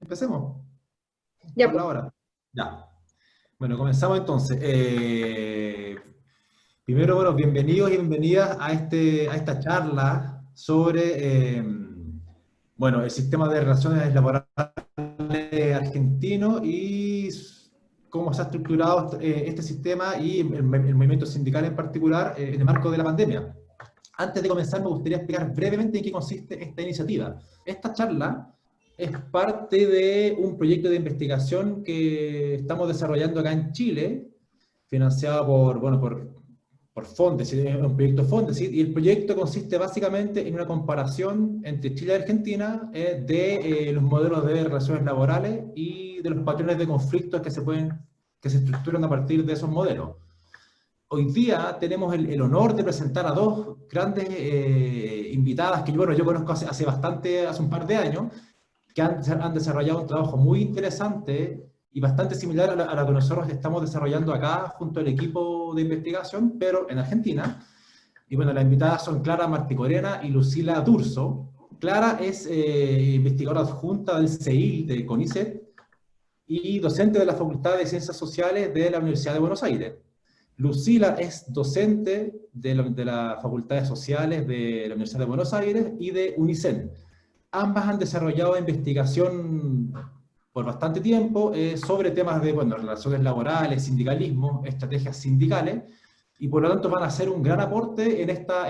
Empecemos Ya, por pues. la hora. Ya. Bueno, comenzamos entonces. Primero, bueno, bienvenidos y bienvenidas a esta charla sobre, bueno, el sistema de relaciones laborales argentino y cómo se ha estructurado este sistema y el movimiento sindical en particular en el marco de la pandemia. Antes de comenzar, me gustaría explicar brevemente en qué consiste esta iniciativa. Esta charla es parte de un proyecto de investigación que estamos desarrollando acá en Chile, financiado por Fondesit, es un proyecto Fondesit, y el proyecto consiste básicamente en una comparación entre Chile y Argentina de los modelos de relaciones laborales y de los patrones de conflictos que se estructuran a partir de esos modelos. Hoy día tenemos el honor de presentar a dos grandes invitadas que yo conozco hace un par de años, que han desarrollado un trabajo muy interesante y bastante similar a lo que nosotros estamos desarrollando acá junto al equipo de investigación, pero en Argentina. Y bueno, las invitadas son Clara Marticorena y Lucila Durso. Clara es investigadora adjunta del CEIL de CONICET y docente de la Facultad de Ciencias Sociales de la Universidad de Buenos Aires. Lucila es docente de las Facultades Sociales de la Universidad de Buenos Aires y de UNICEN. Ambas han desarrollado investigación por bastante tiempo sobre temas de bueno, relaciones laborales, sindicalismo, estrategias sindicales, y por lo tanto van a hacer un gran aporte en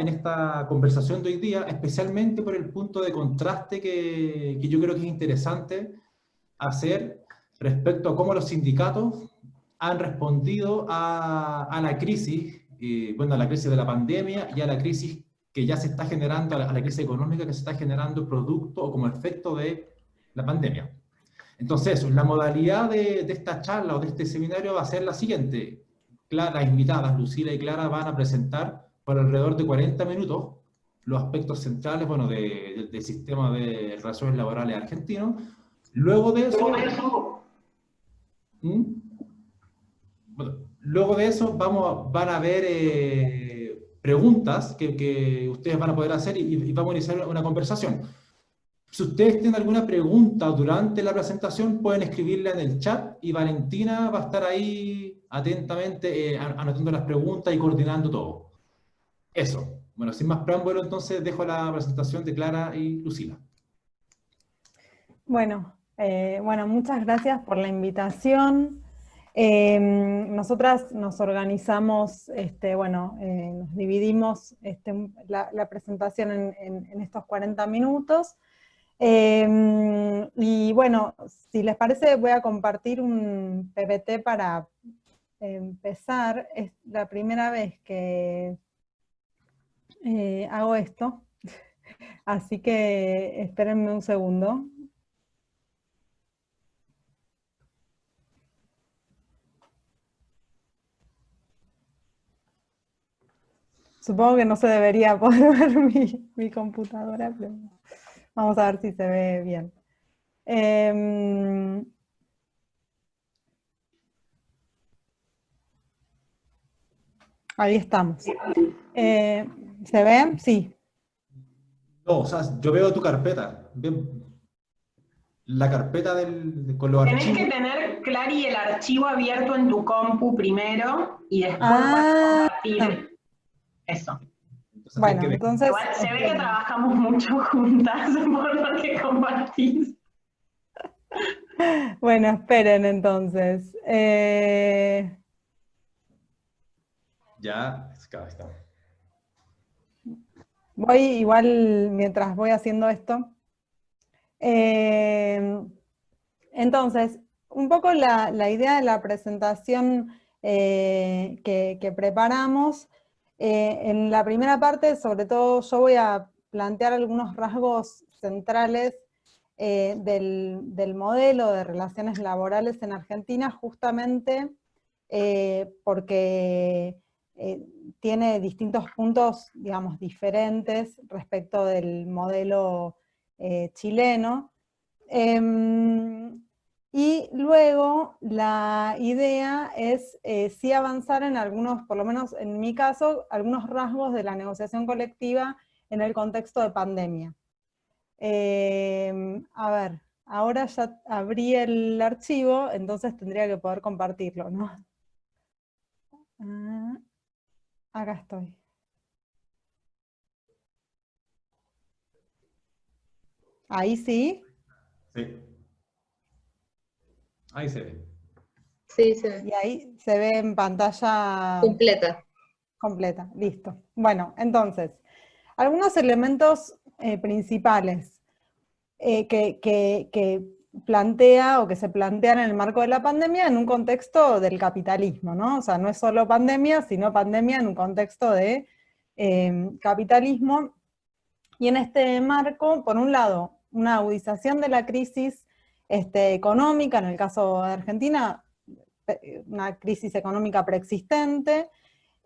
esta conversación de hoy día, especialmente por el punto de contraste que yo creo que es interesante hacer respecto a cómo los sindicatos han respondido a la crisis, bueno, a la crisis de la pandemia y a la crisis que ya se está generando, a la crisis económica que se está generando producto o como efecto de la pandemia. Entonces, la modalidad de esta charla o de este seminario va a ser la siguiente. Las invitadas, Lucila y Clara, van a presentar por alrededor de 40 minutos los aspectos centrales bueno, del sistema de relaciones laborales argentino. Luego de eso, ¿Mm? Bueno, luego de eso van a haber preguntas que ustedes van a poder hacer y vamos a iniciar una conversación. Si ustedes tienen alguna pregunta durante la presentación, pueden escribirla en el chat y Valentina va a estar ahí atentamente anotando las preguntas y coordinando todo. Eso. Bueno, sin más preámbulo, entonces dejo la presentación de Clara y Lucila. Bueno, muchas gracias por la invitación. Nosotras nos organizamos, nos dividimos la presentación en estos 40 minutos. Y bueno, si les parece, voy a compartir un PPT para empezar. Es la primera vez que hago esto, así que espérenme un segundo. Supongo que no se debería poder ver mi computadora, pero vamos a ver si se ve bien. Ahí estamos. ¿Se ve? Sí. No, o sea, yo veo tu carpeta. La carpeta con los Tenés archivos. que tener, Clary, el archivo abierto en tu compu primero y después Ah, compartir eso. Entonces hay que bueno, ver. entonces, Igual se ve que trabajamos mucho juntas por lo que compartís. bueno, esperen entonces. Ya, acá está. Voy igual mientras voy haciendo esto. Entonces, un poco la idea de la presentación que preparamos, en la primera parte, sobre todo, yo voy a plantear algunos rasgos centrales del modelo de relaciones laborales en Argentina, justamente porque tiene distintos puntos, digamos, diferentes respecto del modelo chileno. Y luego la idea es sí avanzar en algunos, por lo menos en mi caso, algunos rasgos de la negociación colectiva en el contexto de pandemia. A ver, ahora ya abrí el archivo, entonces tendría que poder compartirlo, ¿no? Acá estoy. Ahí sí. Sí. Ahí se ve. Sí, se ve. Y ahí se ve en pantalla Completa. completa. Listo. Bueno, entonces, algunos elementos principales que plantea o que se plantean en el marco de la pandemia en un contexto del capitalismo, ¿no? O sea, no es solo pandemia, sino pandemia en un contexto de capitalismo. Y en este marco, por un lado, una agudización de la crisis económica, en el caso de Argentina, una crisis económica preexistente,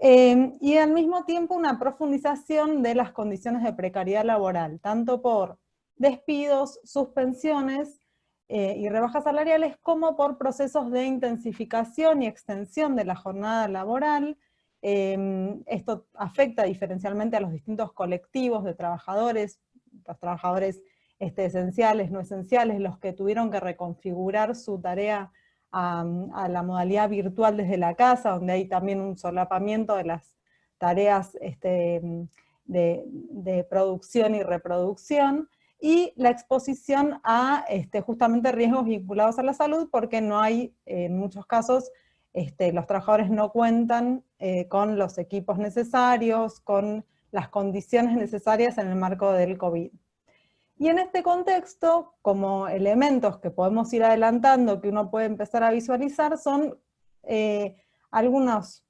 y al mismo tiempo una profundización de las condiciones de precariedad laboral, tanto por despidos, suspensiones y rebajas salariales, como por procesos de intensificación y extensión de la jornada laboral. Esto afecta diferencialmente a los distintos colectivos de trabajadores, los trabajadores esenciales, no esenciales, los que tuvieron que reconfigurar su tarea a la modalidad virtual desde la casa, donde hay también un solapamiento de las tareas de producción y reproducción, y la exposición a justamente riesgos vinculados a la salud, porque no hay, en muchos casos, los trabajadores no cuentan con los equipos necesarios, con las condiciones necesarias en el marco del COVID. Y en este contexto, como elementos que podemos ir adelantando, que uno puede empezar a visualizar, son algunas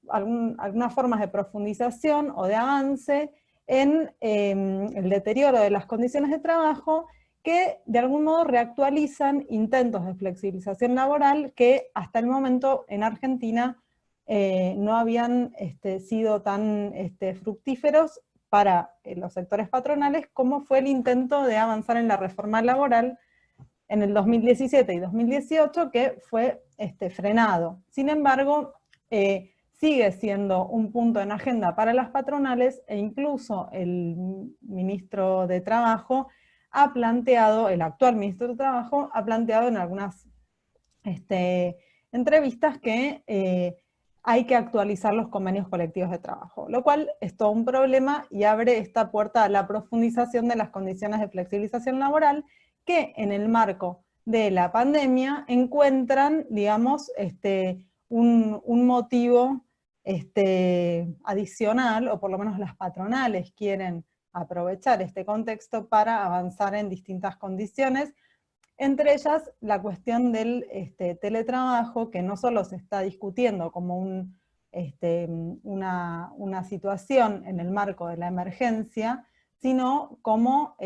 formas de profundización o de avance en el deterioro de las condiciones de trabajo, que de algún modo reactualizan intentos de flexibilización laboral que hasta el momento en Argentina no habían sido tan fructíferos para los sectores patronales, como fue el intento de avanzar en la reforma laboral en el 2017 y 2018, que fue frenado. Sin embargo, sigue siendo un punto en agenda para las patronales, e incluso el ministro de Trabajo ha planteado, el actual ministro de Trabajo, ha planteado en algunas entrevistas que hay que actualizar los convenios colectivos de trabajo, lo cual es todo un problema y abre esta puerta a la profundización de las condiciones de flexibilización laboral, que en el marco de la pandemia encuentran, digamos, un motivo adicional, o por lo menos las patronales quieren aprovechar este contexto para avanzar en distintas condiciones. Entre ellas, la cuestión del teletrabajo, que no solo se está discutiendo como una situación en el marco de la emergencia, sino como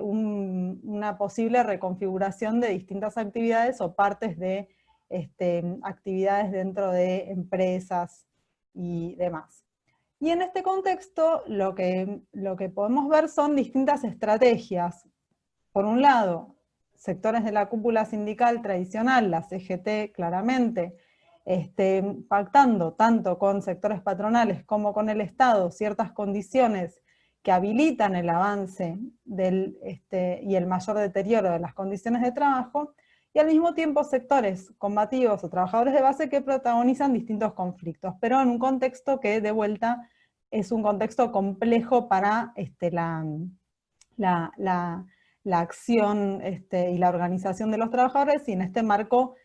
una posible reconfiguración de distintas actividades o partes de actividades dentro de empresas y demás. Y en este contexto, lo que podemos ver son distintas estrategias. Por un lado, sectores de la cúpula sindical tradicional, la CGT claramente, pactando tanto con sectores patronales como con el Estado ciertas condiciones que habilitan el avance y el mayor deterioro de las condiciones de trabajo, y al mismo tiempo sectores combativos o trabajadores de base que protagonizan distintos conflictos, pero en un contexto que, de vuelta, es un contexto complejo para la acción y la organización de los trabajadores, y en este marco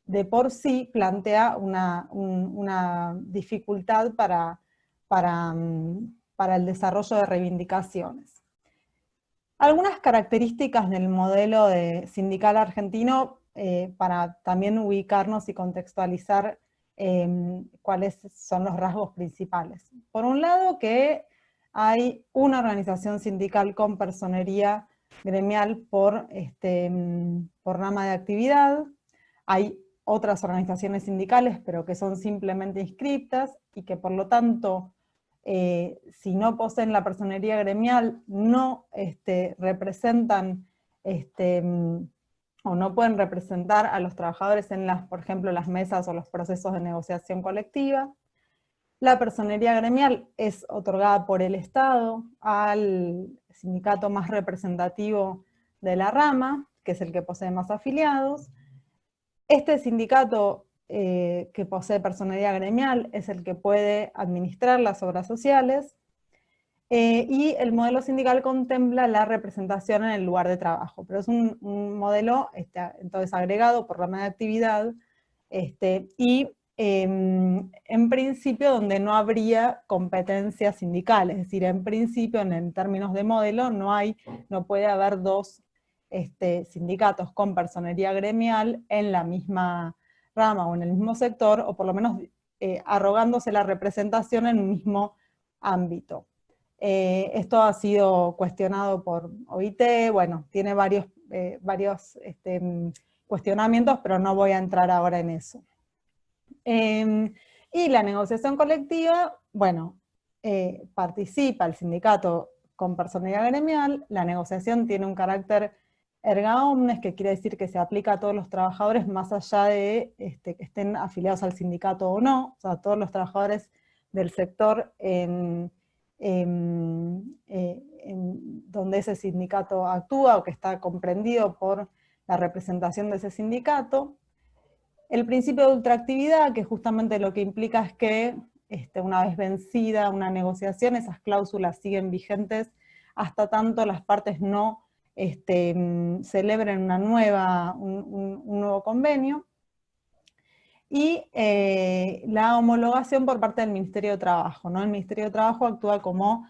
de por sí plantea una dificultad para el desarrollo de reivindicaciones. Algunas características del modelo sindical argentino para también ubicarnos y contextualizar cuáles son los rasgos principales. Por un lado, que hay una organización sindical con personería gremial por rama de actividad. Hay otras organizaciones sindicales, pero que son simplemente inscriptas, y que por lo tanto, si no poseen la personería gremial, no representan o no pueden representar a los trabajadores en por ejemplo, las mesas o los procesos de negociación colectiva. La personería gremial es otorgada por el Estado al sindicato más representativo de la rama, que es el que posee más afiliados. Este sindicato que posee personería gremial es el que puede administrar las obras sociales, y el modelo sindical contempla la representación en el lugar de trabajo, pero es un modelo entonces agregado por rama de actividad, y en principio donde no habría competencias sindicales, es decir, en principio en términos de modelo no puede haber dos sindicatos con personería gremial en la misma rama o en el mismo sector, o por lo menos arrogándose la representación en un mismo ámbito. Esto ha sido cuestionado por OIT, bueno, tiene varios cuestionamientos, pero no voy a entrar ahora en eso. Y la negociación colectiva, bueno, participa el sindicato con personería gremial, la negociación tiene un carácter erga omnes, que quiere decir que se aplica a todos los trabajadores más allá de que estén afiliados al sindicato o no, o sea, todos los trabajadores del sector donde ese sindicato actúa o que está comprendido por la representación de ese sindicato. El principio de ultraactividad, que justamente lo que implica es que una vez vencida una negociación, esas cláusulas siguen vigentes hasta tanto las partes no celebren un nuevo convenio. Y la homologación por parte del Ministerio de Trabajo, ¿no? El Ministerio de Trabajo actúa como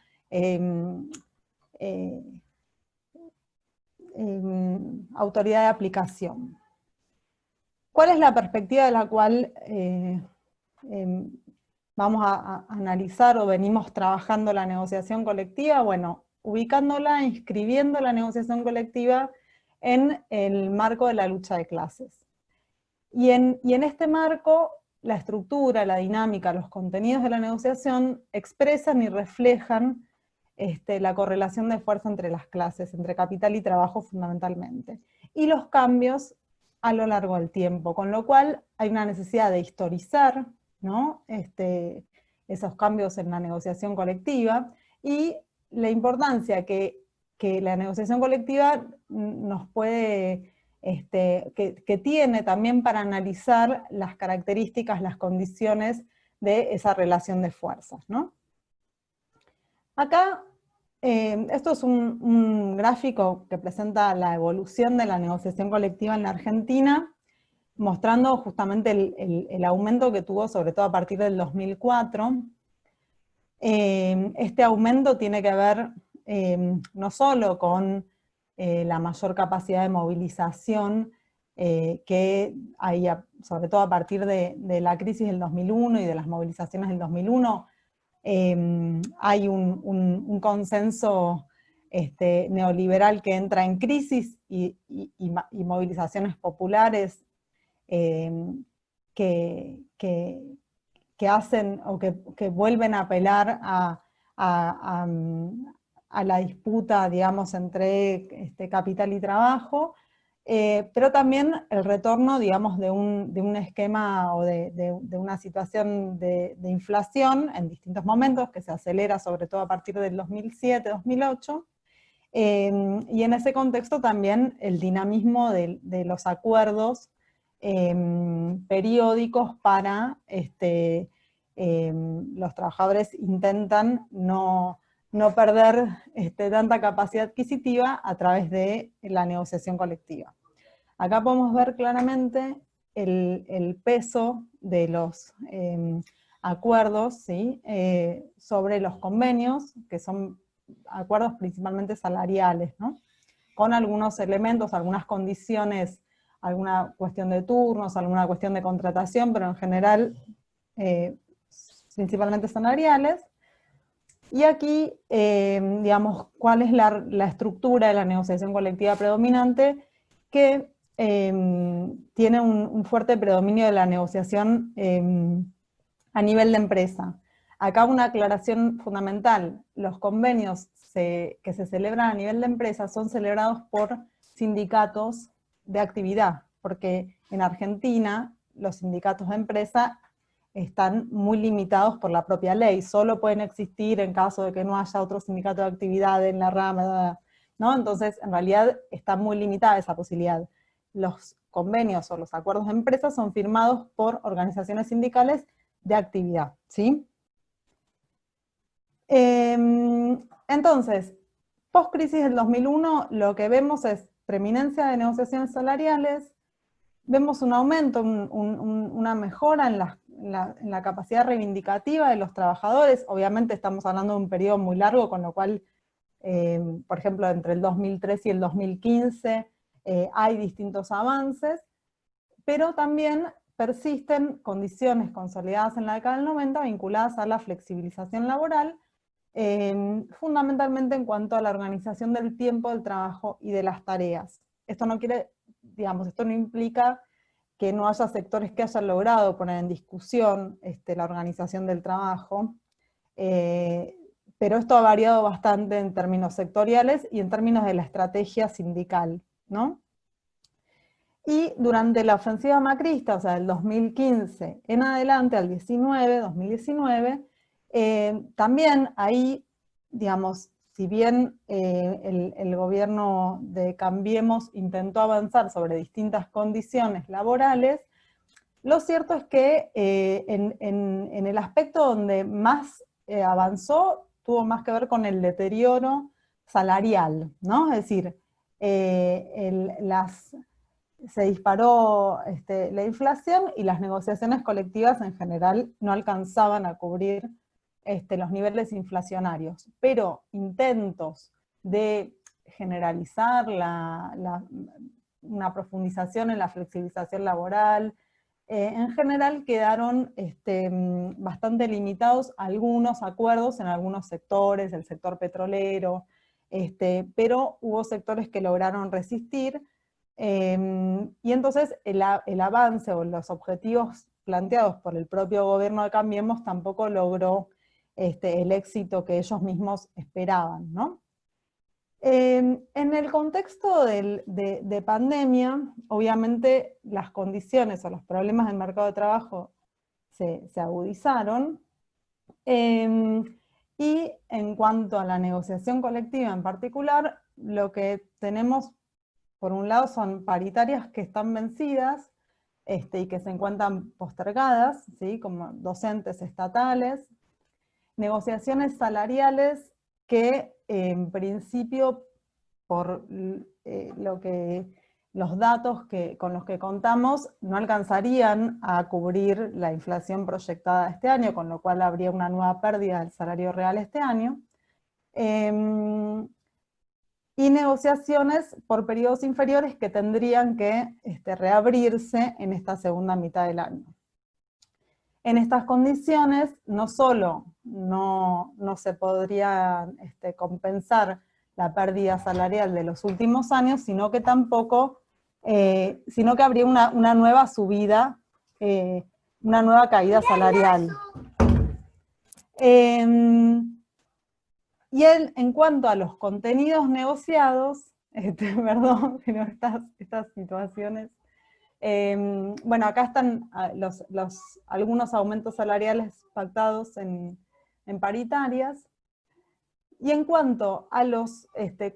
autoridad de aplicación. ¿Cuál es la perspectiva de la cual vamos a analizar o venimos trabajando la negociación colectiva? Bueno, ubicándola, inscribiendo la negociación colectiva en el marco de la lucha de clases. Y en este marco, la estructura, la dinámica, los contenidos de la negociación expresan y reflejan la correlación de fuerza entre las clases, entre capital y trabajo fundamentalmente, y los cambios a lo largo del tiempo, con lo cual hay una necesidad de historizar, ¿no? Esos cambios en la negociación colectiva, y la importancia que la negociación colectiva nos puede... que tiene también para analizar las características, las condiciones de esa relación de fuerzas, ¿no? Acá, esto es un gráfico que presenta la evolución de la negociación colectiva en la Argentina, mostrando justamente el aumento que tuvo, sobre todo a partir del 2004. Este aumento tiene que ver no solo con la mayor capacidad de movilización que hay, sobre todo a partir de la crisis del 2001 y de las movilizaciones del 2001, hay un consenso neoliberal que entra en crisis y movilizaciones populares que hacen o que vuelven a apelar a la disputa, digamos, entre capital y trabajo, pero también el retorno, digamos, de un esquema o de una situación de inflación en distintos momentos, que se acelera sobre todo a partir del 2007-2008, y en ese contexto también el dinamismo de los acuerdos periódicos para los trabajadores intentan no perder tanta capacidad adquisitiva a través de la negociación colectiva. Acá podemos ver claramente el peso de los acuerdos, ¿sí? Sobre los convenios, que son acuerdos principalmente salariales, ¿no? Con algunos elementos, algunas condiciones, alguna cuestión de turnos, alguna cuestión de contratación, pero en general principalmente salariales. Y aquí, digamos, cuál es la estructura de la negociación colectiva predominante, que tiene un fuerte predominio de la negociación a nivel de empresa. Acá una aclaración fundamental: los convenios que se celebran a nivel de empresa son celebrados por sindicatos de actividad, porque en Argentina los sindicatos de empresa están muy limitados por la propia ley, solo pueden existir en caso de que no haya otro sindicato de actividad en la rama, ¿no? Entonces, en realidad está muy limitada esa posibilidad. Los convenios o los acuerdos de empresa son firmados por organizaciones sindicales de actividad, ¿sí? Entonces, post-crisis del 2001, lo que vemos es preeminencia de negociaciones salariales, vemos un aumento, una mejora en la capacidad reivindicativa de los trabajadores. Obviamente estamos hablando de un periodo muy largo, con lo cual, por ejemplo, entre el 2003 y el 2015 hay distintos avances, pero también persisten condiciones consolidadas en la década del 90 vinculadas a la flexibilización laboral, fundamentalmente en cuanto a la organización del tiempo del trabajo y de las tareas. Esto no quiere, digamos, esto no implica que no haya sectores que hayan logrado poner en discusión la organización del trabajo, pero esto ha variado bastante en términos sectoriales y en términos de la estrategia sindical, ¿no? Y durante la ofensiva macrista, o sea, del 2015 en adelante al 2019, también ahí, digamos, si bien el gobierno de Cambiemos intentó avanzar sobre distintas condiciones laborales, lo cierto es que en el aspecto donde más avanzó, tuvo más que ver con el deterioro salarial, ¿no? Es decir, se disparó la inflación y las negociaciones colectivas en general no alcanzaban a cubrir los niveles inflacionarios, pero intentos de generalizar una profundización en la flexibilización laboral, en general quedaron bastante limitados a algunos acuerdos en algunos sectores, el sector petrolero, pero hubo sectores que lograron resistir, y entonces el avance o los objetivos planteados por el propio gobierno de Cambiemos tampoco logró el éxito que ellos mismos esperaban, ¿no? En el contexto de pandemia, obviamente las condiciones o los problemas del mercado de trabajo se agudizaron, y en cuanto a la negociación colectiva en particular, lo que tenemos por un lado son paritarias que están vencidas y que se encuentran postergadas, ¿sí? Como docentes estatales, negociaciones salariales que en principio, por los datos con los que contamos, no alcanzarían a cubrir la inflación proyectada este año, con lo cual habría una nueva pérdida del salario real este año. Y negociaciones por periodos inferiores que tendrían que reabrirse en esta segunda mitad del año. En estas condiciones, no solo no se podría compensar la pérdida salarial de los últimos años, sino que tampoco, sino que habría una nueva subida, una nueva caída salarial. Y en cuanto a los contenidos negociados, perdón, pero estas situaciones, bueno, acá están algunos aumentos salariales pactados en paritarias, y en cuanto a los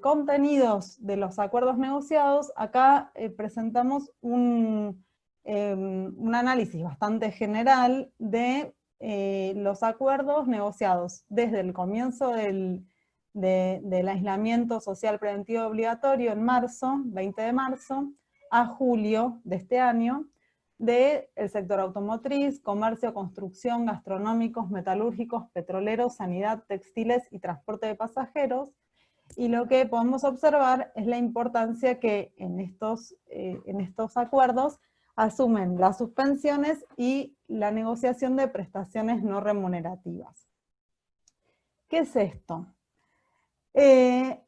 contenidos de los acuerdos negociados, acá presentamos un análisis bastante general de los acuerdos negociados desde el comienzo del aislamiento social preventivo obligatorio en marzo, 20 de marzo, a julio de este año, del sector automotriz, comercio, construcción, gastronómicos, metalúrgicos, petroleros, sanidad, textiles y transporte de pasajeros. Y lo que podemos observar es la importancia que en estos acuerdos asumen las suspensiones y la negociación de prestaciones no remunerativas. ¿Qué es esto? El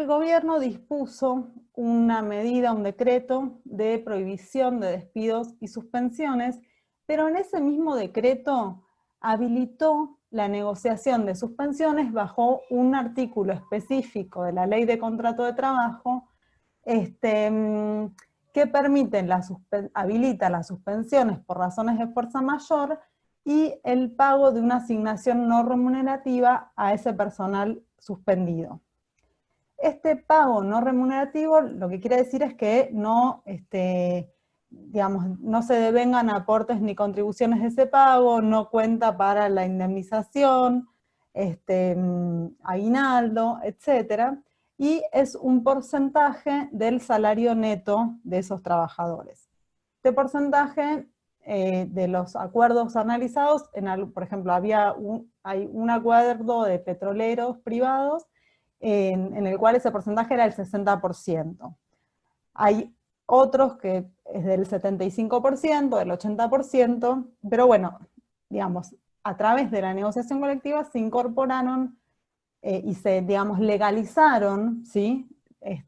gobierno dispuso una medida, un decreto de prohibición de despidos y suspensiones, pero en ese mismo decreto habilitó la negociación de suspensiones bajo un artículo específico de la Ley de Contrato de Trabajo, que habilita las suspensiones por razones de fuerza mayor y el pago de una asignación no remunerativa a ese personal suspendido. Este pago no remunerativo lo que quiere decir es que no, digamos, no se devengan aportes ni contribuciones de ese pago, no cuenta para la indemnización, aguinaldo, etc. Y es un porcentaje del salario neto de esos trabajadores. Este porcentaje de los acuerdos analizados, por ejemplo, hay un acuerdo de petroleros privados en el cual ese porcentaje era el 60%. Hay otros que es del 75%, del 80%, pero bueno, digamos, a través de la negociación colectiva se incorporaron y se, digamos, legalizaron, ¿sí?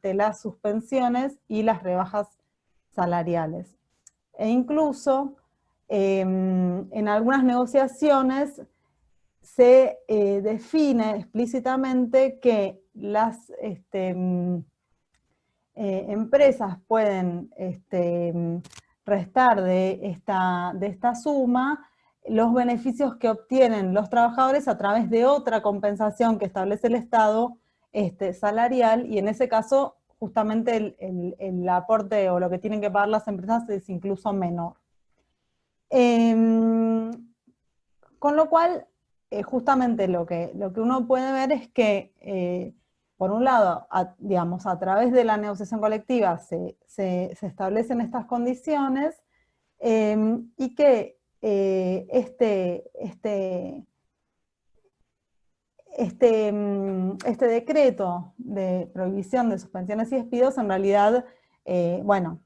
Las suspensiones y las rebajas salariales. E incluso en algunas negociaciones se define explícitamente que las empresas pueden restar de esta suma los beneficios que obtienen los trabajadores a través de otra compensación que establece el Estado salarial, y en ese caso justamente el aporte o lo que tienen que pagar las empresas es incluso menor. Con lo cual, justamente lo que uno puede ver es que, por un lado, digamos, a través de la negociación colectiva se establecen estas condiciones, y que este decreto de prohibición de suspensiones y despidos en realidad, bueno,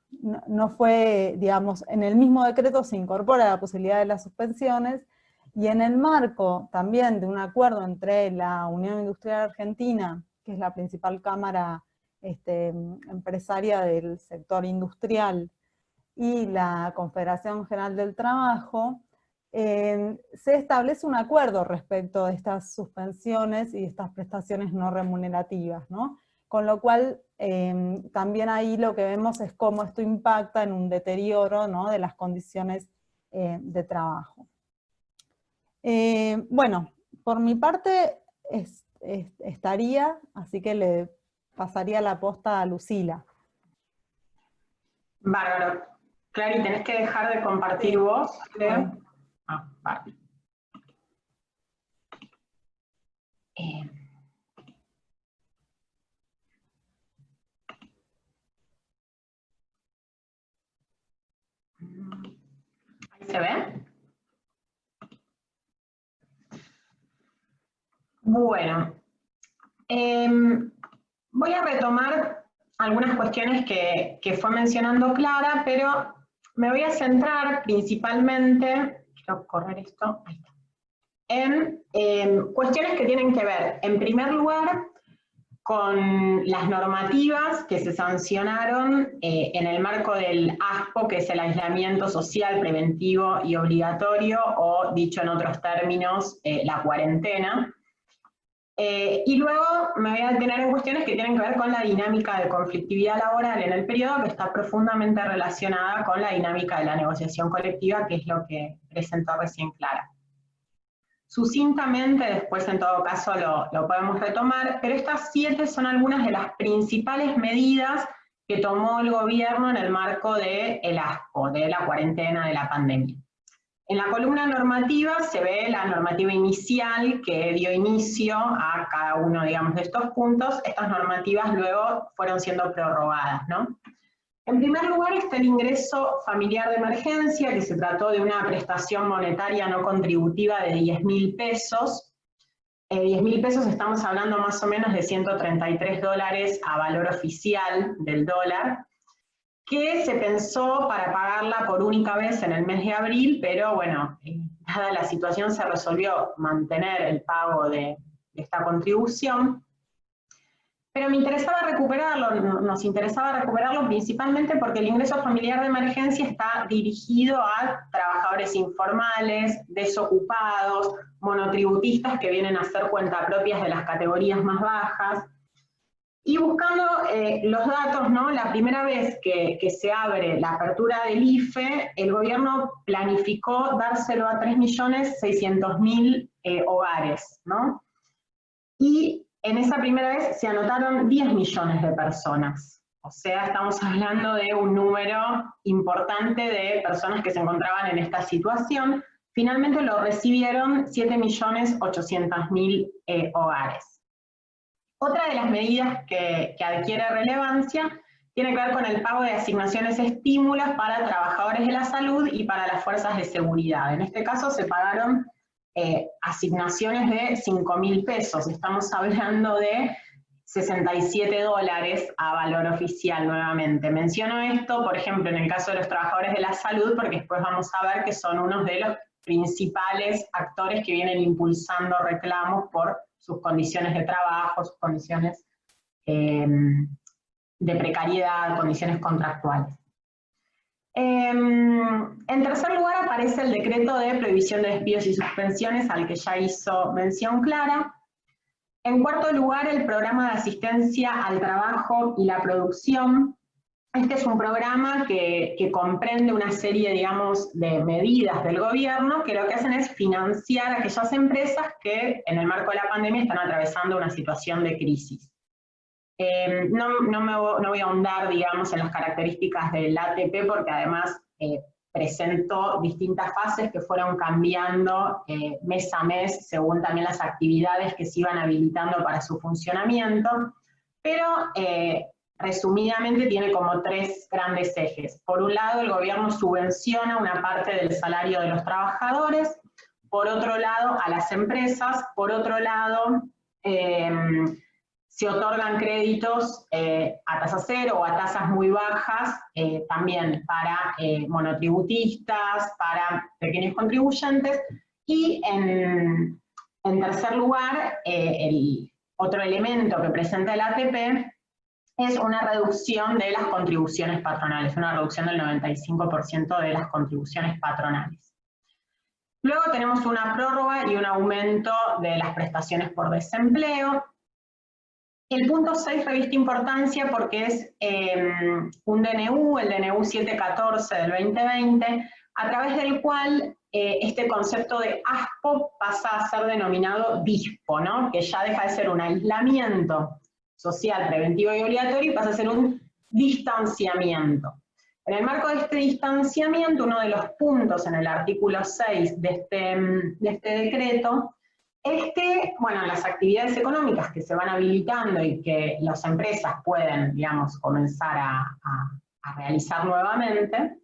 no fue, digamos, en el mismo decreto se incorpora la posibilidad de las suspensiones, y en el marco también de un acuerdo entre la Unión Industrial Argentina, que es la principal cámara empresaria del sector industrial, y la Confederación General del Trabajo, se establece un acuerdo respecto de estas suspensiones y estas prestaciones no remunerativas, ¿no? Con lo cual, también ahí lo que vemos es cómo esto impacta en un deterioro, ¿no?, de las condiciones de trabajo. Bueno, por mi parte estaría, así que le pasaría la posta a Lucila. Bárbaro. Clary, tenés que dejar de compartir vos, creo. Ah, vale. ¿Ahí se ve? Bueno, voy a retomar algunas cuestiones que fue mencionando Clara, pero me voy a centrar principalmente, quiero correr esto, ahí está, en cuestiones que tienen que ver, en primer lugar, con las normativas que se sancionaron en el marco del ASPO, que es el aislamiento social, preventivo y obligatorio, o dicho en otros términos, la cuarentena. Y luego me voy a detener en cuestiones que tienen que ver con la dinámica de conflictividad laboral en el periodo, que está profundamente relacionada con la dinámica de la negociación colectiva, que es lo que presentó recién Clara. Sucintamente, después en todo caso lo podemos retomar, pero estas 7 son algunas de las principales medidas que tomó el gobierno en el marco del ASPO, de la cuarentena de la pandemia. En la columna normativa se ve la normativa inicial que dio inicio a cada uno, digamos, de estos puntos. Estas normativas luego fueron siendo prorrogadas, ¿no? En primer lugar está el ingreso familiar de emergencia, que se trató de una prestación monetaria no contributiva de 10.000 pesos. 10.000 pesos estamos hablando más o menos de $133 a valor oficial del dólar, que se pensó para pagarla por única vez en el mes de abril, pero bueno, dada la situación se resolvió mantener el pago de esta contribución. Pero me interesaba recuperarlo, nos interesaba recuperarlo principalmente porque el ingreso familiar de emergencia está dirigido a trabajadores informales, desocupados, monotributistas que vienen a hacer cuentapropias de las categorías más bajas. Y buscando los datos, ¿no? La primera vez que se abre la apertura del IFE, el gobierno planificó dárselo a 3.600.000 hogares, ¿no? Y en esa primera vez se anotaron 10 millones de personas. O sea, estamos hablando de un número importante de personas que se encontraban en esta situación. Finalmente lo recibieron 7.800.000 hogares. Otra de las medidas que adquiere relevancia tiene que ver con el pago de asignaciones estímulos para trabajadores de la salud y para las fuerzas de seguridad. En este caso se pagaron asignaciones de 5.000 pesos. Estamos hablando de $67 a valor oficial nuevamente. Menciono esto, por ejemplo, en el caso de los trabajadores de la salud, porque después vamos a ver que son unos de los principales actores que vienen impulsando reclamos por sus condiciones de trabajo, sus condiciones de precariedad, condiciones contractuales. En tercer lugar aparece el decreto de prohibición de despidos y suspensiones al que ya hizo mención Clara. En cuarto lugar, el programa de asistencia al trabajo y la producción. Este es un programa que comprende una serie, digamos, de medidas del gobierno que lo que hacen es financiar a aquellas empresas que en el marco de la pandemia están atravesando una situación de crisis. No voy a ahondar, digamos, en las características del ATP porque además presentó distintas fases que fueron cambiando mes a mes según también las actividades que se iban habilitando para su funcionamiento, pero resumidamente tiene como tres grandes ejes. Por un lado, el gobierno subvenciona una parte del salario de los trabajadores, por otro lado, a las empresas, por otro lado, se otorgan créditos a tasa cero o a tasas muy bajas, también para monotributistas, para pequeños contribuyentes, y en tercer lugar, el otro elemento que presenta el ATP es una reducción de las contribuciones patronales, una reducción del 95% de las contribuciones patronales. Luego tenemos una prórroga y un aumento de las prestaciones por desempleo. El punto 6 reviste importancia porque es un DNU, el DNU 714 del 2020, a través del cual este concepto de ASPO pasa a ser denominado DISPO, ¿no? Que ya deja de ser un aislamiento social, preventivo y obligatorio y pasa a ser un distanciamiento. En el marco de este distanciamiento, uno de los puntos en el artículo 6 de este decreto es que, bueno, las actividades económicas que se van habilitando y que las empresas pueden, digamos, comenzar a realizar nuevamente,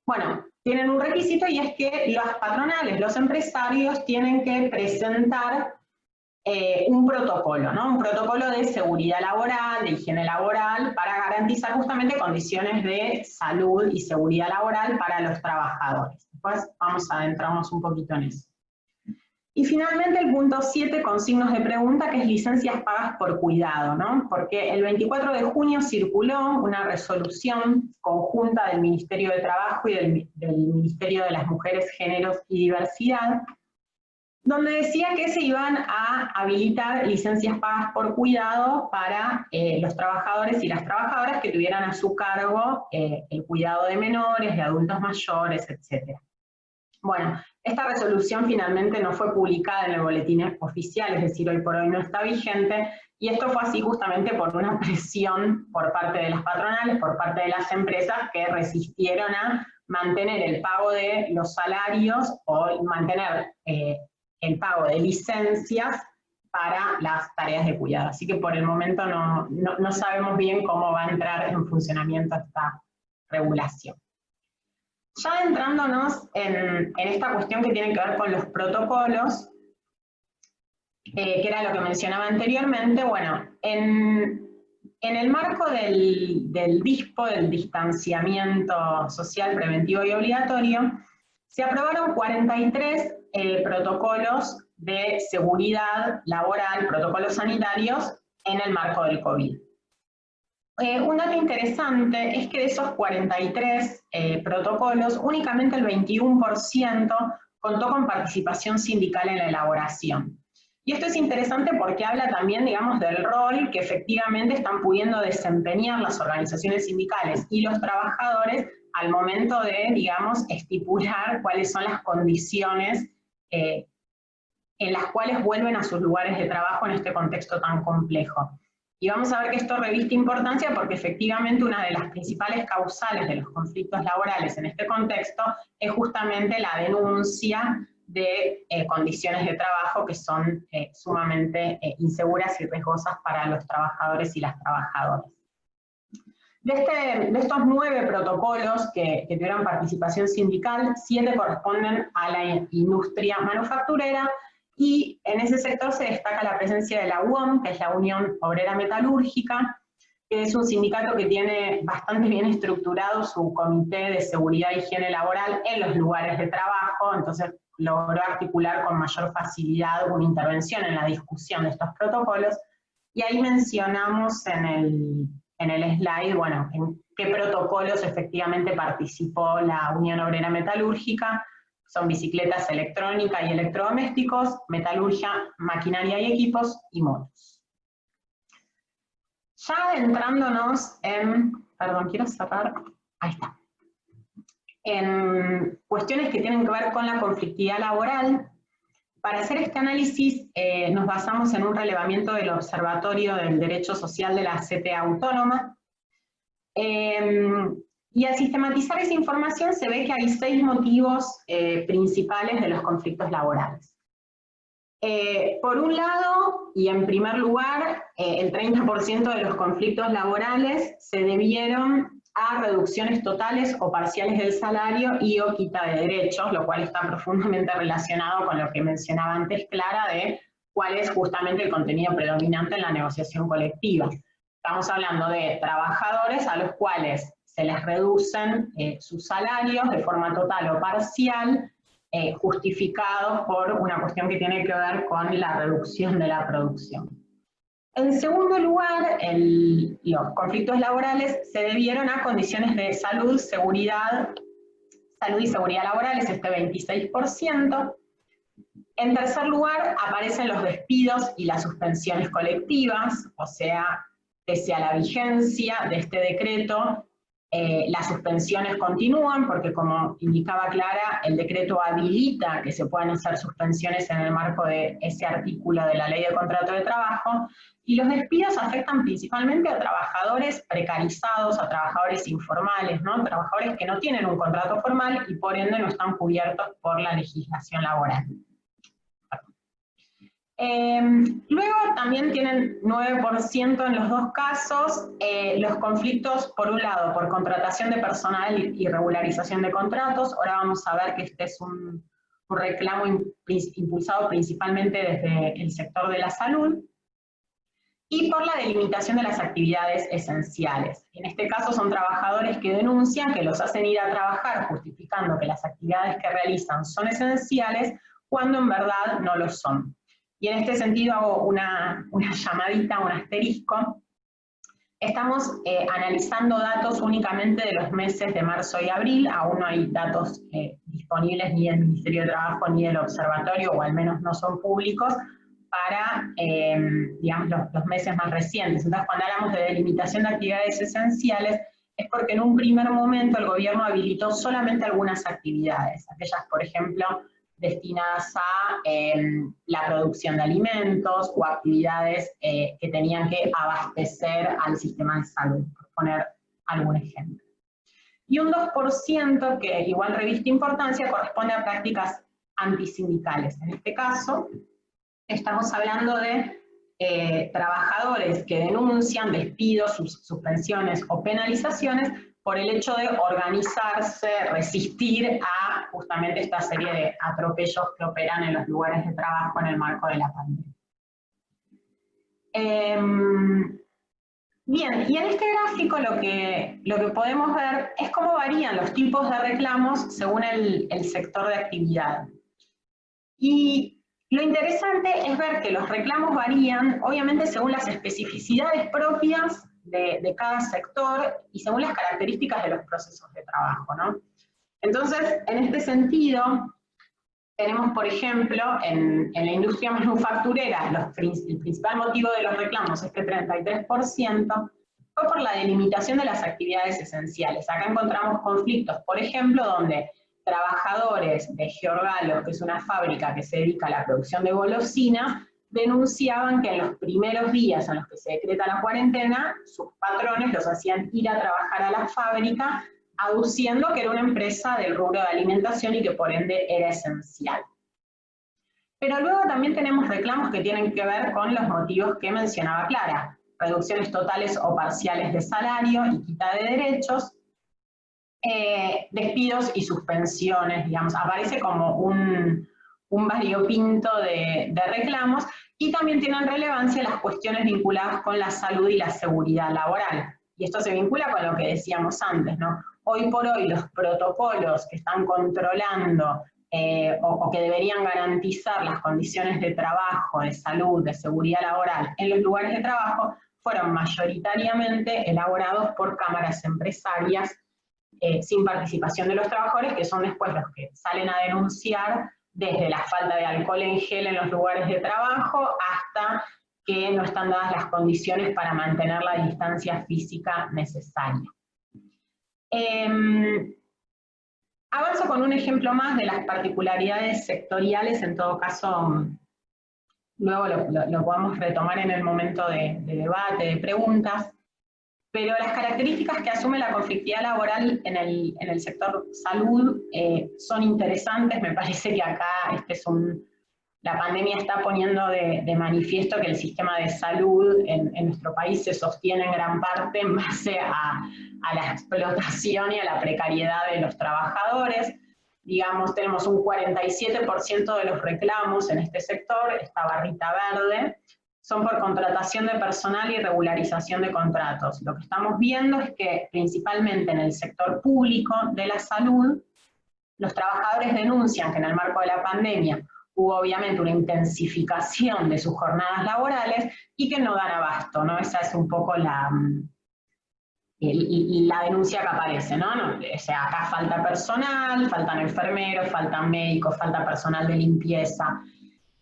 bueno, tienen un requisito y es que las patronales, los empresarios tienen que presentar un protocolo, ¿no? Un protocolo de seguridad laboral, de higiene laboral, para garantizar justamente condiciones de salud y seguridad laboral para los trabajadores. Después vamos a adentrarnos un poquito en eso. Y finalmente el punto 7 con signos de pregunta, que es licencias pagas por cuidado, ¿no? Porque el 24 de junio circuló una resolución conjunta del Ministerio de Trabajo y del Ministerio de las Mujeres, Géneros y Diversidad, donde decía que se iban a habilitar licencias pagas por cuidado para los trabajadores y las trabajadoras que tuvieran a su cargo el cuidado de menores, de adultos mayores, etc. Bueno, esta resolución finalmente no fue publicada en el boletín oficial, es decir, hoy por hoy no está vigente, y esto fue así justamente por una presión por parte de las patronales, por parte de las empresas que resistieron a mantener el pago de los salarios o mantener el pago de licencias para las tareas de cuidado. Así que por el momento no sabemos bien cómo va a entrar en funcionamiento esta regulación. Ya adentrándonos en esta cuestión que tiene que ver con los protocolos, que era lo que mencionaba anteriormente, bueno, en el marco del DISPO, del distanciamiento social, preventivo y obligatorio, se aprobaron 43 protocolos de seguridad laboral, protocolos sanitarios, en el marco del COVID. Un dato interesante es que de esos 43 protocolos, únicamente el 21% contó con participación sindical en la elaboración. Y esto es interesante porque habla también, digamos, del rol que efectivamente están pudiendo desempeñar las organizaciones sindicales y los trabajadores al momento de, digamos, estipular cuáles son las condiciones en las cuales vuelven a sus lugares de trabajo en este contexto tan complejo. Y vamos a ver que esto reviste importancia porque efectivamente una de las principales causales de los conflictos laborales en este contexto es justamente la denuncia de condiciones de trabajo que son sumamente inseguras y riesgosas para los trabajadores y las trabajadoras. De estos 9 protocolos que tuvieron participación sindical, 7 corresponden a la industria manufacturera, y en ese sector se destaca la presencia de la UOM, que es la Unión Obrera Metalúrgica, que es un sindicato que tiene bastante bien estructurado su comité de seguridad e higiene laboral en los lugares de trabajo, entonces logró articular con mayor facilidad una intervención en la discusión de estos protocolos, y ahí mencionamos en el slide, bueno, en qué protocolos efectivamente participó la Unión Obrera Metalúrgica. Son bicicletas electrónicas y electrodomésticos, metalurgia, maquinaria y equipos, y motos. Ya adentrándonos en, perdón, quiero cerrar, ahí está, en cuestiones que tienen que ver con la conflictividad laboral. Para hacer este análisis nos basamos en un relevamiento del Observatorio del Derecho Social de la CTA Autónoma, y al sistematizar esa información se ve que hay 6 motivos principales de los conflictos laborales. Por un lado, y en primer lugar, el 30% de los conflictos laborales se debieron a reducciones totales o parciales del salario y o quita de derechos, lo cual está profundamente relacionado con lo que mencionaba antes Clara de cuál es justamente el contenido predominante en la negociación colectiva. Estamos hablando de trabajadores a los cuales se les reducen sus salarios de forma total o parcial, justificados por una cuestión que tiene que ver con la reducción de la producción. En segundo lugar, los conflictos laborales se debieron a condiciones de salud y seguridad laborales, este 26%. En tercer lugar, aparecen los despidos y las suspensiones colectivas, o sea, pese a la vigencia de este decreto, las suspensiones continúan, porque como indicaba Clara, el decreto habilita que se puedan hacer suspensiones en el marco de ese artículo de la Ley de Contrato de Trabajo, y los despidos afectan principalmente a trabajadores precarizados, a trabajadores informales, ¿no? Trabajadores que no tienen un contrato formal y por ende no están cubiertos por la legislación laboral. Luego también tienen 9% en los dos casos los conflictos, por un lado, por contratación de personal y regularización de contratos. Ahora vamos a ver que este es un reclamo impulsado principalmente desde el sector de la salud. Y por la delimitación de las actividades esenciales. En este caso son trabajadores que denuncian que los hacen ir a trabajar justificando que las actividades que realizan son esenciales cuando en verdad no lo son. Y en este sentido hago una llamadita, un asterisco. Estamos analizando datos únicamente de los meses de marzo y abril, aún no hay datos disponibles ni del Ministerio de Trabajo ni del Observatorio, o al menos no son públicos, para digamos, los meses más recientes. Entonces, cuando hablamos de delimitación de actividades esenciales, es porque en un primer momento el gobierno habilitó solamente algunas actividades, aquellas, por ejemplo, destinadas a la producción de alimentos o actividades que tenían que abastecer al sistema de salud, por poner algún ejemplo. Y un 2%, que igual reviste importancia, corresponde a prácticas antisindicales. En este caso, estamos hablando de trabajadores que denuncian despidos, suspensiones o penalizaciones por el hecho de organizarse, resistir a justamente esta serie de atropellos que operan en los lugares de trabajo en el marco de la pandemia. Bien, y en este gráfico lo que podemos ver es cómo varían los tipos de reclamos según el sector de actividad. Y lo interesante es ver que los reclamos varían, obviamente, según las especificidades propias de cada sector y según las características de los procesos de trabajo, ¿no? Entonces, en este sentido, tenemos, por ejemplo, en la industria manufacturera, el principal motivo de los reclamos, este 33%, fue por la delimitación de las actividades esenciales. Acá encontramos conflictos, por ejemplo, donde trabajadores de Georgalo, que es una fábrica que se dedica a la producción de golosinas, denunciaban que en los primeros días en los que se decreta la cuarentena, sus patrones los hacían ir a trabajar a la fábrica, aduciendo que era una empresa del rubro de alimentación y que por ende era esencial. Pero luego también tenemos reclamos que tienen que ver con los motivos que mencionaba Clara: reducciones totales o parciales de salario y quita de derechos, despidos y suspensiones, digamos, aparece como un variopinto de reclamos, y también tienen relevancia las cuestiones vinculadas con la salud y la seguridad laboral. Y esto se vincula con lo que decíamos antes, ¿no? Hoy por hoy los protocolos que están controlando o que deberían garantizar las condiciones de trabajo, de salud, de seguridad laboral en los lugares de trabajo, fueron mayoritariamente elaborados por cámaras empresarias sin participación de los trabajadores, que son después los que salen a denunciar desde la falta de alcohol en gel en los lugares de trabajo hasta que no están dadas las condiciones para mantener la distancia física necesaria. Avanzo con un ejemplo más de las particularidades sectoriales, en todo caso luego lo podemos retomar en el momento de debate, de preguntas, pero las características que asume la conflictividad laboral en el sector salud son interesantes. Me parece que acá la pandemia está poniendo de manifiesto que el sistema de salud en nuestro país se sostiene en gran parte en base a la explotación y a la precariedad de los trabajadores. Digamos, tenemos un 47% de los reclamos en este sector, esta barrita verde, son por contratación de personal y regularización de contratos. Lo que estamos viendo es que principalmente en el sector público de la salud, los trabajadores denuncian que en el marco de la pandemia hubo obviamente una intensificación de sus jornadas laborales y que no dan abasto, ¿no? Esa es un poco la denuncia que aparece, ¿no? O sea, acá falta personal, faltan enfermeros, faltan médicos, falta personal de limpieza.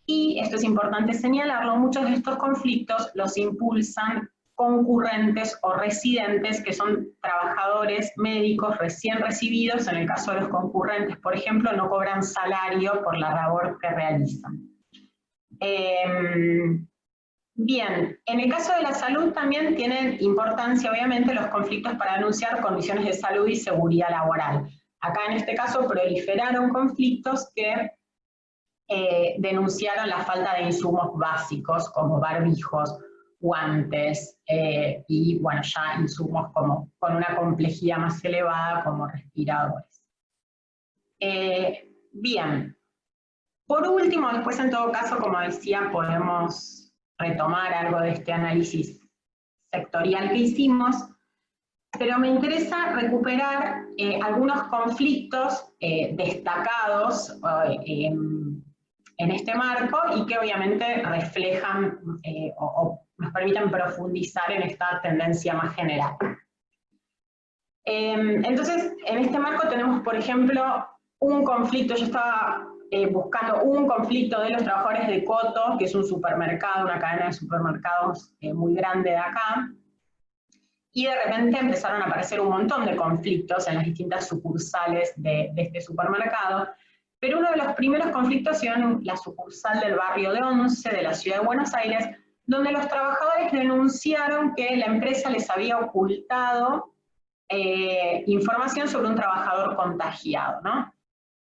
Y esto es importante señalarlo, muchos de estos conflictos los impulsan concurrentes o residentes, que son trabajadores médicos recién recibidos. En el caso de los concurrentes, por ejemplo, no cobran salario por la labor que realizan. Bien, en el caso de la salud también tienen importancia, obviamente, los conflictos para denunciar condiciones de salud y seguridad laboral. Acá en este caso proliferaron conflictos que denunciaron la falta de insumos básicos como barbijos, guantes y bueno, ya insumos con una complejidad más elevada como respiradores. Bien, por último, después en todo caso, como decía, podemos retomar algo de este análisis sectorial que hicimos, pero me interesa recuperar algunos conflictos destacados en este marco y que obviamente reflejan o nos permiten profundizar en esta tendencia más general. Entonces, en este marco tenemos, por ejemplo, un conflicto. Yo estaba buscando un conflicto de los trabajadores de Coto, que es un supermercado, una cadena de supermercados muy grande de acá, y de repente empezaron a aparecer un montón de conflictos en las distintas sucursales de este supermercado. Pero uno de los primeros conflictos se dio en la sucursal del barrio de Once, de la ciudad de Buenos Aires, donde los trabajadores denunciaron que la empresa les había ocultado información sobre un trabajador contagiado, ¿no?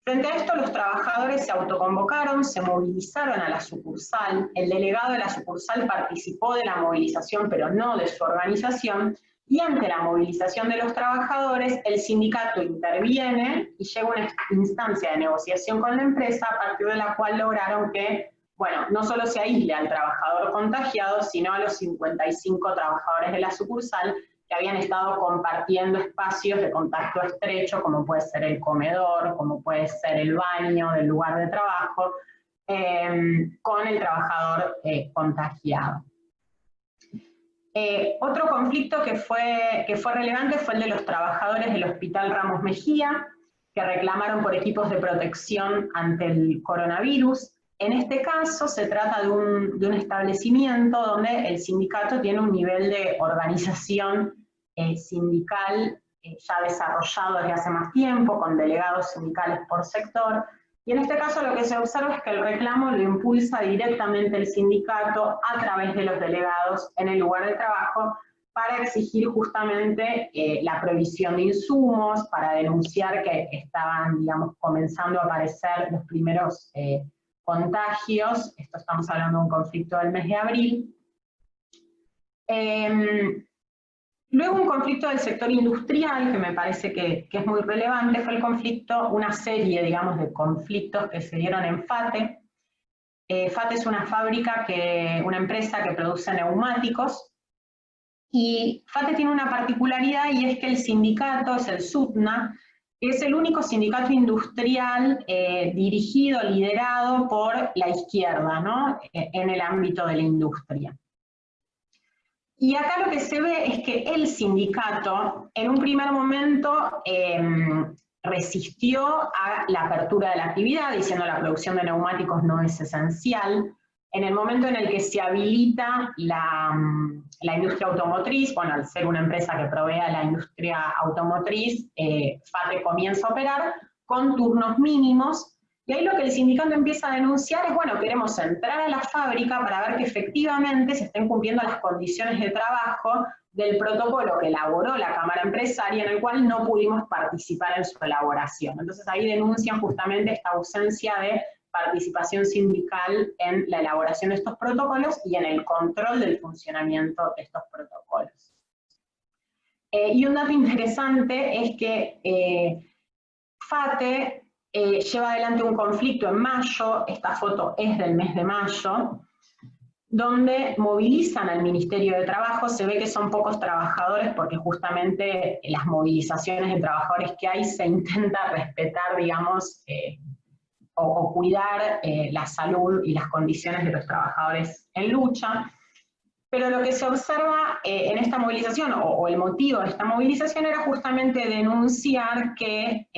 Frente a esto, los trabajadores se autoconvocaron, se movilizaron a la sucursal, el delegado de la sucursal participó de la movilización, pero no de su organización, y ante la movilización de los trabajadores, el sindicato interviene y llega a una instancia de negociación con la empresa, a partir de la cual lograron que, bueno, no solo se aísle al trabajador contagiado, sino a los 55 trabajadores de la sucursal que habían estado compartiendo espacios de contacto estrecho, como puede ser el comedor, como puede ser el baño del lugar de trabajo, con el trabajador contagiado. Otro conflicto que fue relevante fue el de los trabajadores del Hospital Ramos Mejía, que reclamaron por equipos de protección ante el coronavirus. En este caso se trata de un establecimiento donde el sindicato tiene un nivel de organización sindical ya desarrollado desde hace más tiempo, con delegados sindicales por sector, y en este caso lo que se observa es que el reclamo lo impulsa directamente el sindicato a través de los delegados en el lugar de trabajo para exigir justamente la provisión de insumos, para denunciar que estaban, digamos, comenzando a aparecer los primeros contagios. Esto estamos hablando de un conflicto del mes de abril. Luego un conflicto del sector industrial, que me parece que es muy relevante, fue el conflicto, una serie, digamos, de conflictos que se dieron en FATE. FATE es una fábrica, una empresa que produce neumáticos, y FATE tiene una particularidad, y es que el sindicato es el SUTNA, que es el único sindicato industrial dirigido, liderado por la izquierda, ¿no? En el ámbito de la industria. Y acá lo que se ve es que el sindicato, en un primer momento, resistió a la apertura de la actividad, diciendo que la producción de neumáticos no es esencial. En el momento en el que se habilita la industria automotriz, bueno, al ser una empresa que provee a la industria automotriz, FATE comienza a operar con turnos mínimos. Y ahí lo que el sindicato empieza a denunciar es, bueno, queremos entrar a la fábrica para ver que efectivamente se estén cumpliendo las condiciones de trabajo del protocolo que elaboró la Cámara Empresaria, en el cual no pudimos participar en su elaboración. Entonces ahí denuncian justamente esta ausencia de participación sindical en la elaboración de estos protocolos y en el control del funcionamiento de estos protocolos. Y un dato interesante es que FATE lleva adelante un conflicto en mayo, esta foto es del mes de mayo, donde movilizan al Ministerio de Trabajo. Se ve que son pocos trabajadores porque justamente las movilizaciones de trabajadores que hay se intenta respetar, digamos, o cuidar la salud y las condiciones de los trabajadores en lucha. Pero lo que se observa en esta movilización, o el motivo de esta movilización, era justamente denunciar que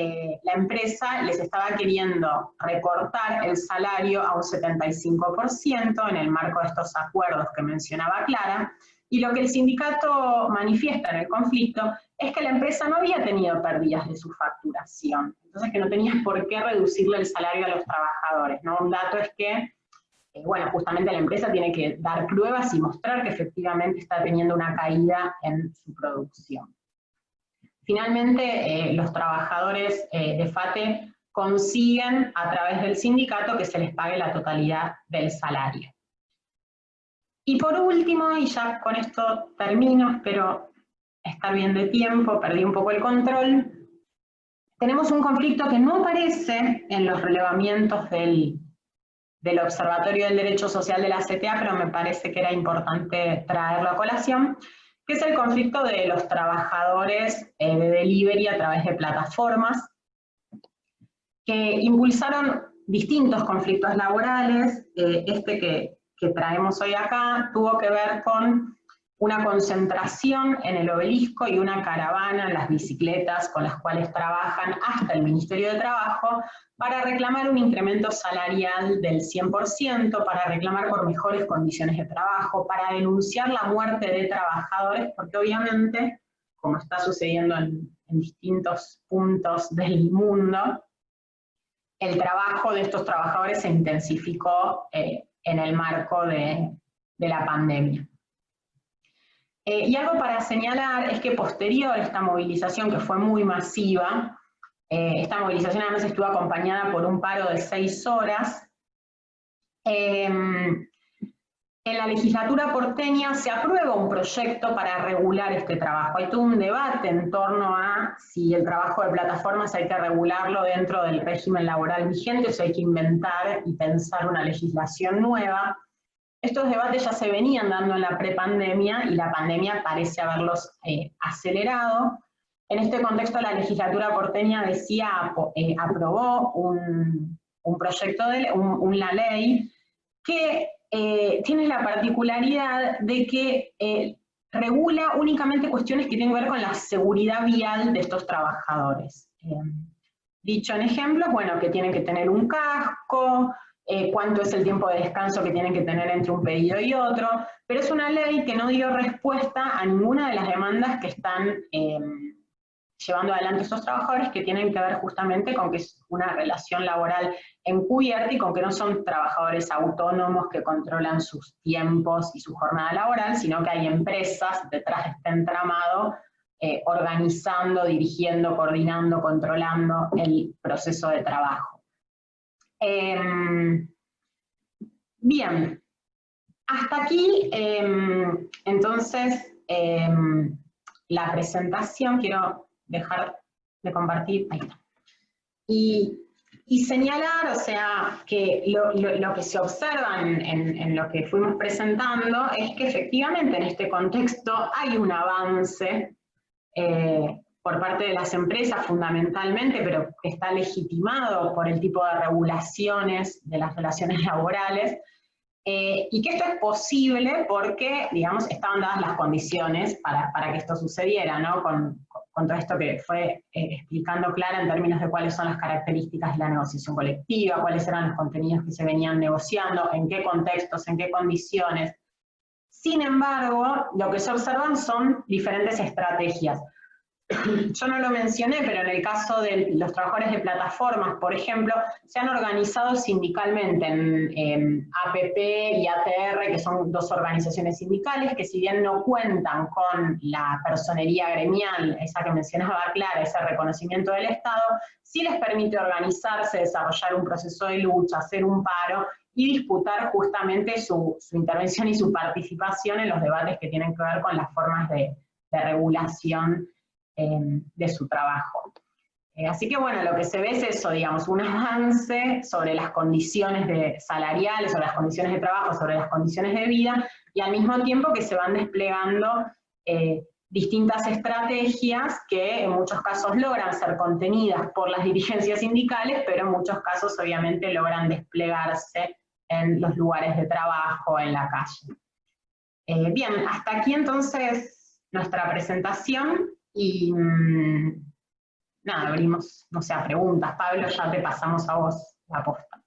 la empresa les estaba queriendo recortar el salario a un 75% en el marco de estos acuerdos que mencionaba Clara, y lo que el sindicato manifiesta en el conflicto es que la empresa no había tenido pérdidas de su facturación, entonces que no tenías por qué reducirle el salario a los trabajadores, ¿no? Un dato es que bueno, justamente la empresa tiene que dar pruebas y mostrar que efectivamente está teniendo una caída en su producción. Finalmente, los trabajadores de FATE consiguen a través del sindicato que se les pague la totalidad del salario. Y por último, y ya con esto termino, espero estar bien de tiempo, perdí un poco el control, tenemos un conflicto que no aparece en los relevamientos del Observatorio del Derecho Social de la CTA, pero me parece que era importante traerlo a colación, que es el conflicto de los trabajadores de delivery a través de plataformas, que impulsaron distintos conflictos laborales. Este que traemos hoy acá tuvo que ver con una concentración en el Obelisco y una caravana en las bicicletas con las cuales trabajan hasta el Ministerio de Trabajo, para reclamar un incremento salarial del 100%, para reclamar por mejores condiciones de trabajo, para denunciar la muerte de trabajadores, porque obviamente, como está sucediendo en distintos puntos del mundo, el trabajo de estos trabajadores se intensificó en el marco de la pandemia. Y algo para señalar es que posterior a esta movilización, que fue muy masiva, esta movilización además estuvo acompañada por un paro de 6 horas. En la legislatura porteña se aprueba un proyecto para regular este trabajo. Hay todo un debate en torno a si el trabajo de plataformas hay que regularlo dentro del régimen laboral vigente o si hay que inventar y pensar una legislación nueva. Estos debates ya se venían dando en la prepandemia y la pandemia parece haberlos acelerado. En este contexto, la legislatura porteña aprobó un proyecto de una ley que tiene la particularidad de que regula únicamente cuestiones que tienen que ver con la seguridad vial de estos trabajadores. Dicho en ejemplos, bueno, que tienen que tener un casco, cuánto es el tiempo de descanso que tienen que tener entre un pedido y otro, pero es una ley que no dio respuesta a ninguna de las demandas que están llevando adelante esos trabajadores, que tienen que ver justamente con que es una relación laboral encubierta y con que no son trabajadores autónomos que controlan sus tiempos y su jornada laboral, sino que hay empresas detrás de este entramado organizando, dirigiendo, coordinando, controlando el proceso de trabajo. Bien, hasta aquí, entonces, la presentación. Quiero dejar de compartir, ahí está. Y señalar, o sea, que lo que se observa en lo que fuimos presentando es que efectivamente en este contexto hay un avance por parte de las empresas fundamentalmente, pero que está legitimado por el tipo de regulaciones de las relaciones laborales, y que esto es posible porque, digamos, estaban dadas las condiciones para que esto sucediera, ¿no? Con todo esto que fue explicando Clara en términos de cuáles son las características de la negociación colectiva, cuáles eran los contenidos que se venían negociando, en qué contextos, en qué condiciones. Sin embargo, lo que se observan son diferentes estrategias. Yo no lo mencioné, pero en el caso de los trabajadores de plataformas, por ejemplo, se han organizado sindicalmente en APP y ATR, que son dos organizaciones sindicales que, si bien no cuentan con la personería gremial, esa que mencionaba Clara, ese reconocimiento del Estado, sí les permite organizarse, desarrollar un proceso de lucha, hacer un paro y disputar justamente su intervención y su participación en los debates que tienen que ver con las formas de regulación de su trabajo. Así que bueno, lo que se ve es eso, digamos, un avance sobre las condiciones salariales, sobre las condiciones de trabajo, sobre las condiciones de vida, y al mismo tiempo que se van desplegando distintas estrategias que en muchos casos logran ser contenidas por las dirigencias sindicales, pero en muchos casos obviamente logran desplegarse en los lugares de trabajo, en la calle. Bien, hasta aquí entonces nuestra presentación. Y nada, abrimos, no sé, a preguntas. Pablo, ya te pasamos a vos la posta.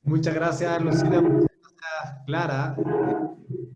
Muchas gracias, Lucila. Muchas gracias, Clara.